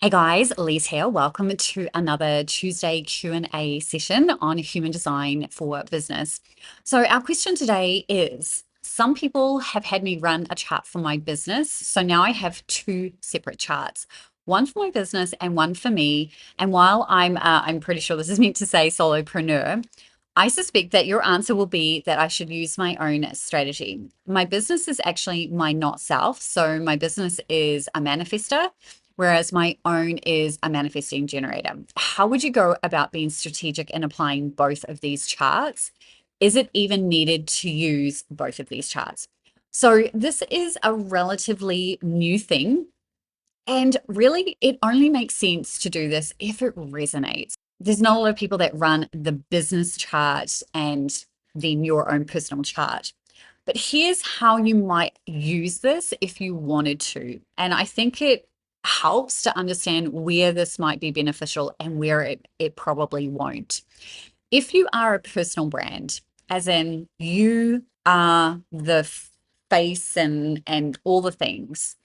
Hey guys, Lise here. Welcome to another Tuesday Q&A session on human design for business. So our question today is, some people have had me run a chart for my business. So now I have two separate charts, one for my business and one for me. And while I'm pretty sure this is meant to say solopreneur, I suspect that your answer will be that I should use my own strategy. My business is actually my not self. So my business is a manifester, whereas my own is a manifesting generator. How would you go about being strategic in applying both of these charts? Is it even needed to use both of these charts? So, this is a relatively new thing. And really, it only makes sense to do this if it resonates. There's not a lot of people that run the business chart and then your own personal chart. But here's how you might use this if you wanted to. And I think it helps to understand where this might be beneficial and where it probably won't. If you are a personal brand, as in you are the face and all the things,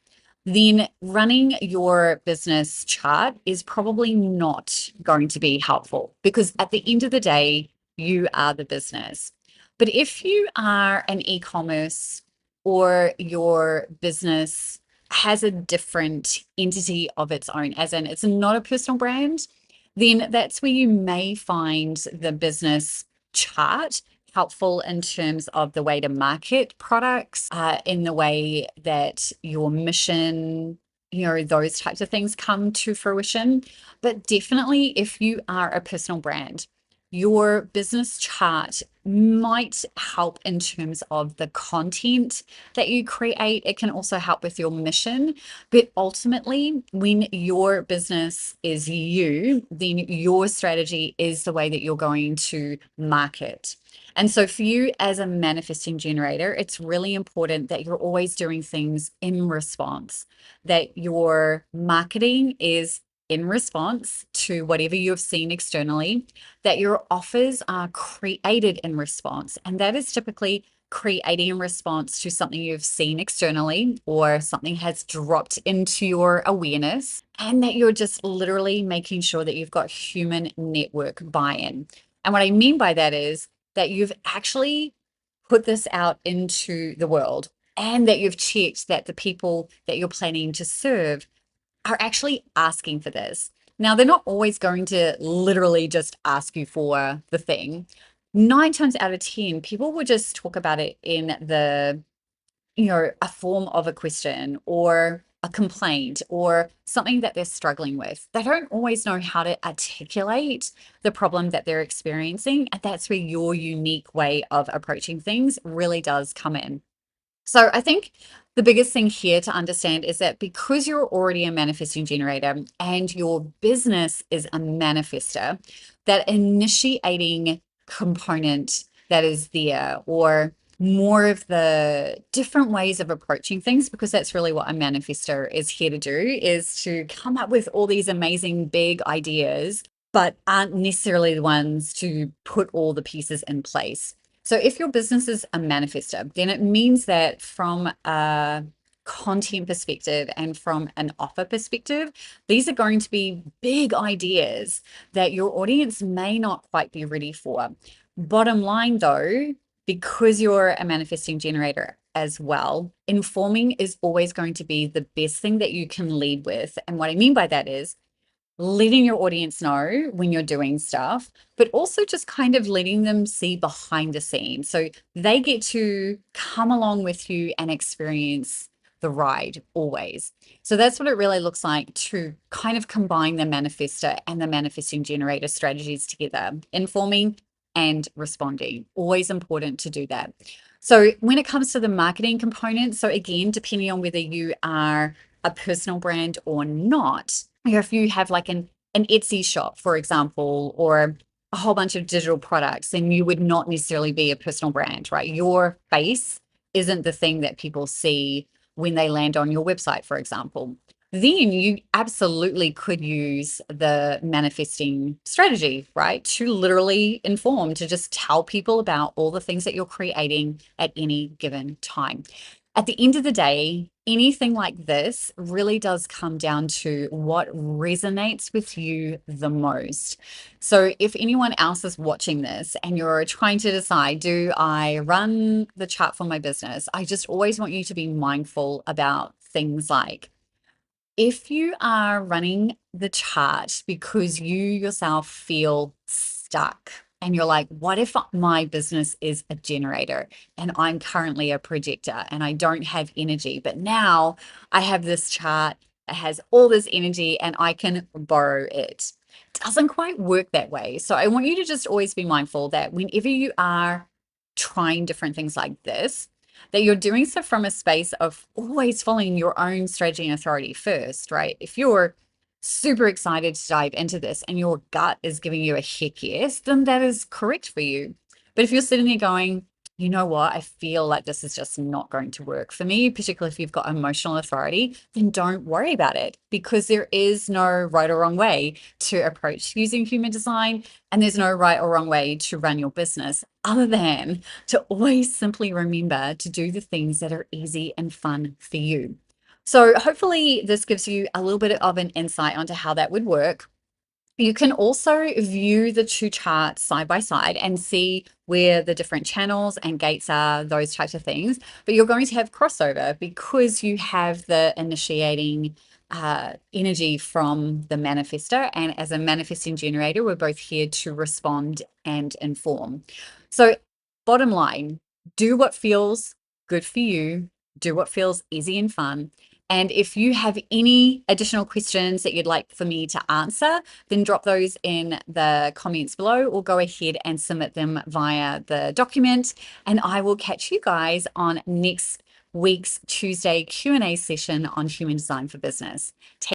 then running your business chart is probably not going to be helpful because at the end of the day, you are the business. But if you are an e-commerce or your business has a different entity of its own, as in it's not a personal brand, then that's where you may find the business chart helpful in terms of the way to market products, in the way that your mission, those types of things come to fruition. But definitely, if you are a personal brand, your business chart might help in terms of the content that you create. It can also help with your mission. But ultimately, when your business is you, then your strategy is the way that you're going to market. And so, for you as a manifesting generator, it's really important that you're always doing things in response, that your marketing is in response to whatever you've seen externally, that your offers are created in response. And that is typically creating in response to something you've seen externally or something has dropped into your awareness, and that you're just literally making sure that you've got human network buy in. And what I mean by that is that you've actually put this out into the world and that you've checked that the people that you're planning to serve are actually asking for this. Now, they're not always going to literally just ask you for the thing. 9 times out of 10, people will just talk about it in a form of a question or a complaint or something that they're struggling with. They don't always know how to articulate the problem that they're experiencing. And that's where your unique way of approaching things really does come in. So I think the biggest thing here to understand is that because you're already a manifesting generator and your business is a manifester, that initiating component that is there, or more of the different ways of approaching things, because that's really what a manifester is here to do, is to come up with all these amazing big ideas, but aren't necessarily the ones to put all the pieces in place. So if your business is a manifester, then it means that from a content perspective and from an offer perspective, these are going to be big ideas that your audience may not quite be ready for. Bottom line though, because you're a manifesting generator as well, informing is always going to be the best thing that you can lead with. And what I mean by that is letting your audience know when you're doing stuff, but also just kind of letting them see behind the scenes. So they get to come along with you and experience the ride always. So that's what it really looks like to kind of combine the manifester and the manifesting generator strategies together, informing and responding. Always important to do that. So when it comes to the marketing component, so again, depending on whether you are a personal brand or not, if you have like an Etsy shop, for example, or a whole bunch of digital products, then you would not necessarily be a personal brand, right? Your face isn't the thing that people see when they land on your website, for example. Then you absolutely could use the manifesting strategy, right? To literally inform, to just tell people about all the things that you're creating at any given time. At the end of the day, anything like this really does come down to what resonates with you the most. So, if anyone else is watching this and you're trying to decide, do I run the chart for my business? I just always want you to be mindful about things like, if you are running the chart because you yourself feel stuck and you're like, what if my business is a generator and I'm currently a projector and I don't have energy, but now I have this chart that has all this energy and I can borrow it? Doesn't quite work that way. So I want you to just always be mindful that whenever you are trying different things like this, that you're doing so from a space of always following your own strategy and authority first, right? If you're super excited to dive into this and your gut is giving you a heck yes, then that is correct for you. But if you're sitting there going, you know what, I feel like this is just not going to work for me, particularly if you've got emotional authority, then don't worry about it, because there is no right or wrong way to approach using human design. And there's no right or wrong way to run your business other than to always simply remember to do the things that are easy and fun for you. So hopefully this gives you a little bit of an insight onto how that would work. You can also view the two charts side by side and see where the different channels and gates are, those types of things. But you're going to have crossover because you have the initiating energy from the manifester. And as a manifesting generator, we're both here to respond and inform. So, bottom line, do what feels good for you, do what feels easy and fun. And if you have any additional questions that you'd like for me to answer, then drop those in the comments below or go ahead and submit them via the document. And I will catch you guys on next week's Tuesday Q&A session on human design for business.